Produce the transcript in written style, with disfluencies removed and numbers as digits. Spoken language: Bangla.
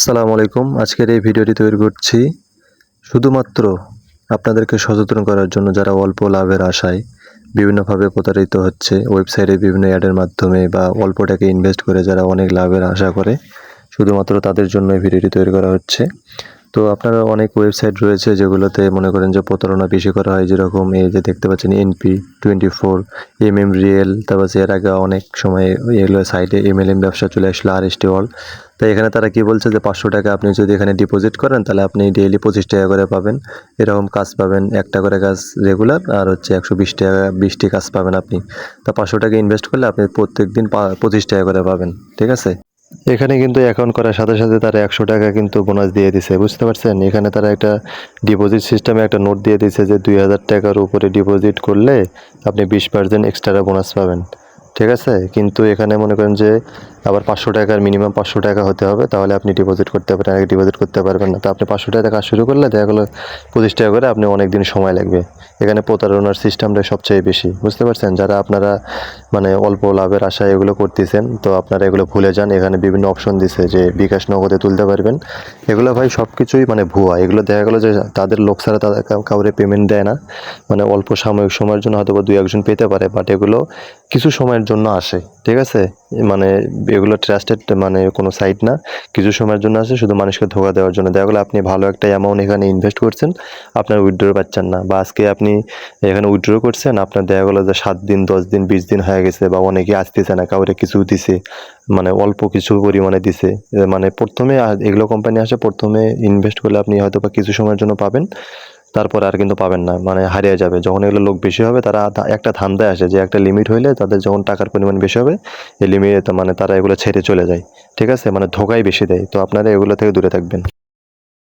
আসসালামু আলাইকুম। আজকের এই ভিডিওটি তৈরি করছি শুধুমাত্র আপনাদেরকে সচেতন করার জন্য, যারা অল্প লাভের আশায় বিভিন্নভাবে প্রতারিত হচ্ছে ওয়েবসাইটে বিভিন্ন অ্যাডের মাধ্যমে বা অল্প টাকা ইনভেস্ট করে যারা অনেক লাভের আশা করে, শুধুমাত্র তাদের জন্য এই ভিডিওটি তৈরি করা হচ্ছে। তো আপনারা অনেক ওয়েবসাইট রয়েছে যেগুলোতে মনে করেন যে প্রতারণা বেশি করা হয়, যেরকম এই যে দেখতে পাচ্ছেন NP24, রিয়েল, তারপর এর আগে অনেক সময় এগুলো সাইটে MLM ব্যবসা চলে আসলো, RST ওয়ার্ল্ড। তো এখানে তারা কি বলছে যে 500 টাকা আপনি যদি এখানে ডিপোজিট করেন তাহলে আপনি ডেইলি 25 টাকা করে পাবেন, এরকম কাজ পাবেন, একটা করে কাজ রেগুলার, আর হচ্ছে 120 টাকা 20টি কাজ পাবেন আপনি। তা 500 টাকা ইনভেস্ট করলে আপনি প্রত্যেক দিন 25 টাকা করে পাবেন, ঠিক আছে। এখানে কিন্তু অ্যাকাউন্ট করার সাথে সাথে তারা 100 টাকা কিন্তু বোনাস দিয়ে দিছে, বুঝতে পারছেন। এখানে তারা একটা ডিপোজিট সিস্টেমে একটা নোট দিয়ে দিছে যে 2000 টাকার উপরে ডিপোজিট করলে আপনি 20% এক্সট্রা বোনাস পাবেন, ঠিক আছে। কিন্তু এখানে মনে করেন যে আবার 500 টাকার মিনিমাম 500 টাকা হতে হবে, তাহলে আপনি ডিপোজিট করতে পারেন, আগে ডিপোজিট করতে পারবেন না। তো আপনি 500 টাকা কাজ শুরু করলে দেখা গেলো 25 টাকা করে আপনি অনেক দিন সময় লাগবে। এখানে প্রতারণার সিস্টেমটা সবচেয়ে বেশি, বুঝতে পারছেন। যারা আপনারা মানে অল্প লাভের আশায় এগুলো করতেছেন, তো আপনারা এগুলো ভুলে যান। এখানে বিভিন্ন অপশন দিছে যে বিকাশ নগদে তুলতে পারবেন। এগুলো ভাই সব কিছুই মানে ভুয়া। এগুলো দেখা গেলো যে তাদের লোক ছাড়া তাদের কাউরে পেমেন্ট দেয় না। মানে অল্প সাময়িক সময়ের জন্য হয়তো বা 2-1 জন পেতে পারে, বাট এগুলো কিছু সময়ের জন্য আসে, ঠিক আছে। মানে এগুলো ট্রাস্টেড মানে কোনো সাইট না, কিছু সময়ের জন্য আসে, শুধু মানুষকে ধোঁকা দেওয়ার জন্য। দেখা গেলো আপনি ভালো একটা অ্যামাউন্ট এখানে ইনভেস্ট করছেন, আপনার উইথড্র পাচ্ছেন না, বা আজকে আপনি এখানে উইথড্র করছেন, আপনার দেখা গেলো যে 7 দিন 10 দিন 20 দিন হয়ে গেছে, বা অনেকে আসতেছে না, কাউরে কিছু দিছে, মানে অল্প কিছু পরিমাণে দিছে। মানে প্রথমে এগুলো কোম্পানি আসে, প্রথমে ইনভেস্ট করলে আপনি হয়তো বা কিছু সময়ের জন্য পাবেন, তারপর আর কিন্তু পাবেন না, মানে হারিয়ে যাবে। যখন এগুলো লোক বেশি হবে, তারা একটা ধান্দায় আসে যে একটা লিমিট হইলে তাদের যখন টাকার পরিমাণ বেশি হবে, এই লিমিট মানে তারা এগুলো ছেড়ে চলে যায়, ঠিক আছে। মানে ধোকাই বেশি দেয়। তো আপনারা এগুলো থেকে দূরে থাকবেন।